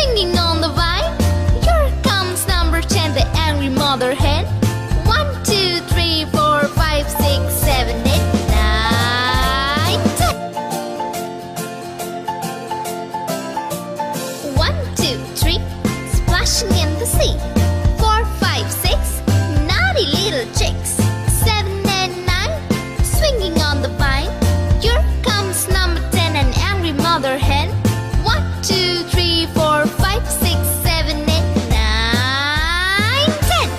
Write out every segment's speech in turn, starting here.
swinging on the vine. Here comes number 10, the angry mother hen. 1, 2, 3, 4, 5, 6, 7, 8, 9, 10. 1, 2, 3, splashing in the sea. 4, 5, 6, naughty little chicks. 7 and 9, swinging on the vine. Here comes number 10, an angry mother hen. 1, 2, 3, 4, 5, 6, 7, 8, 9, 10.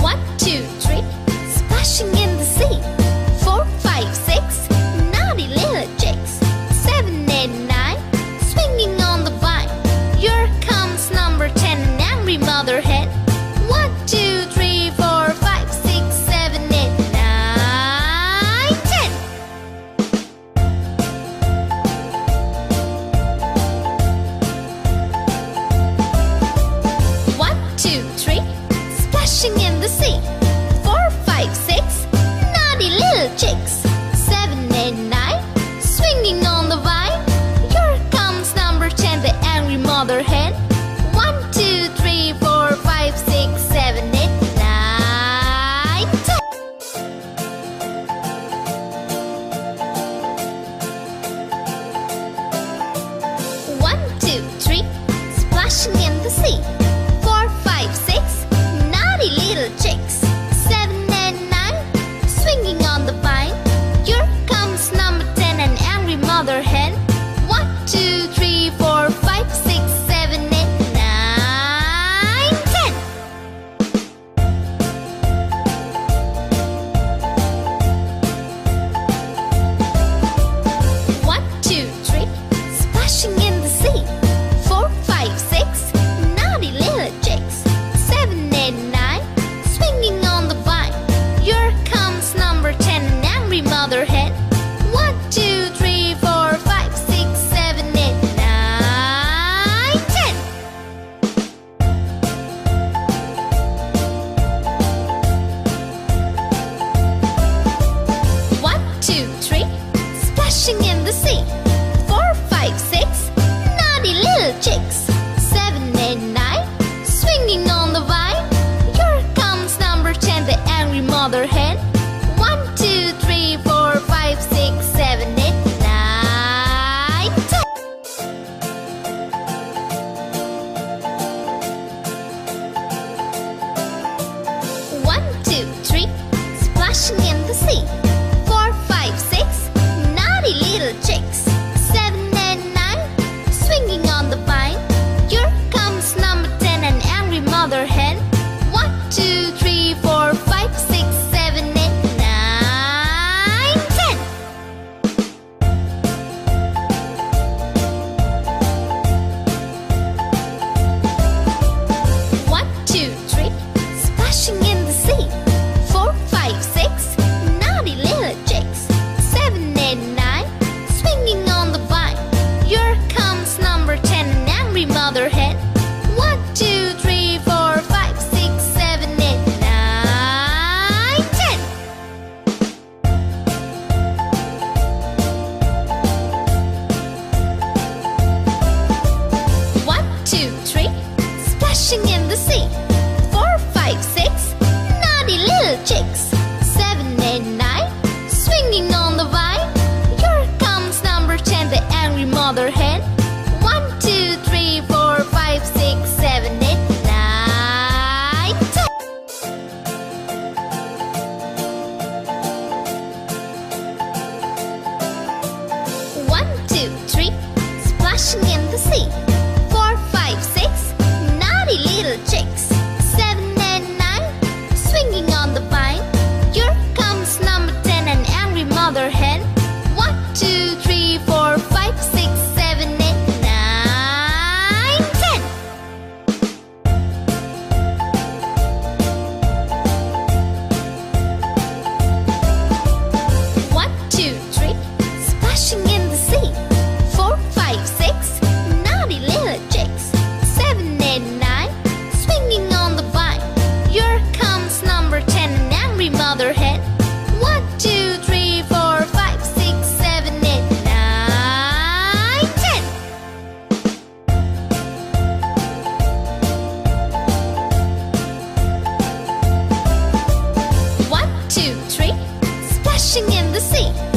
1, 2, 3, splashing in the sea. 4, 5, 6, naughty little chicks. 7 and 9, swinging on the vine. Here comes number 10, an angry mother hen. 1, 2, 3, 4, 5, 6, 7, 8, 9, 10. 1, 2, 3, splashing in the sea. 4, 5, 6, naughty little chicks. 7 and 9, swinging on the vine. Here comes number 10, the angry mother hen. 1, 2, 3, 4, 5, 6, 7, 8, 9, 10. 1, 2, 3, splashing in the sea. 4, 5, 6, naughty little chicks. 7 and 9, swinging on the vine. Here comes number 10, an angry mother hen. 1, 2, 3, 4, 5, 6, 7, 8, 9, 10. 1, 2, 3, splashing in the sea. 4, 5, 6, naughty little chicks. 7 and 9, swinging on the vine. Here comes number 10, an angry mother hen. 1, 2, 3, 4, 5, 6, 7, 8, 9, 10. 1, 2, 3, splashing in the sea. 4, 5, 6, naughty little chicks. 7 and 9, swinging on the vine. Here comes number 10, the angry mother hen. 1, 2, 3, 4, 5, 6, 7, 8, 9, 10. 1, 2, 3, splashing in the sea. 4, 5, 6, naughty little chicks. 7 and 9, swinging on the vine. Here comes number 10, an angry mother hen. 1, 2, 3, 4, 5, 6, 7, 8, 9, 10. 1, 2, 3, splashing in the sea. 4, 5, 6, naughty little chicks. 7 and 9, swinging on the vine. Here comes number 10, an angry mother hen. 1, 2, 3, 4, 5, 6, 7, 8, 9, 10. 1, 2, 3, splashing in the sea. 4, 5, 6, naughty little chicks. 7 and 9, swinging on the vine. Here comes number 10, the angry mother hen. 1, 2, 3, 4, 5, 6, 7, 8, 9, 10. 1, 2, 3, splashing in the sea. 4, 5, 6, naughty little chicks. 7 and 9, swinging on the vine. Here comes number 10, an angry mother hen. 1, 2, 3, 4, 5, 6, 7, 8, 9, 10. 1, 2, 3, splashing in the sea. 4, 5, 6, naughty little chicks. 7 and 9, swinging on the vine. Here comes number 10, an angry mother hen. 1, 2, the sea.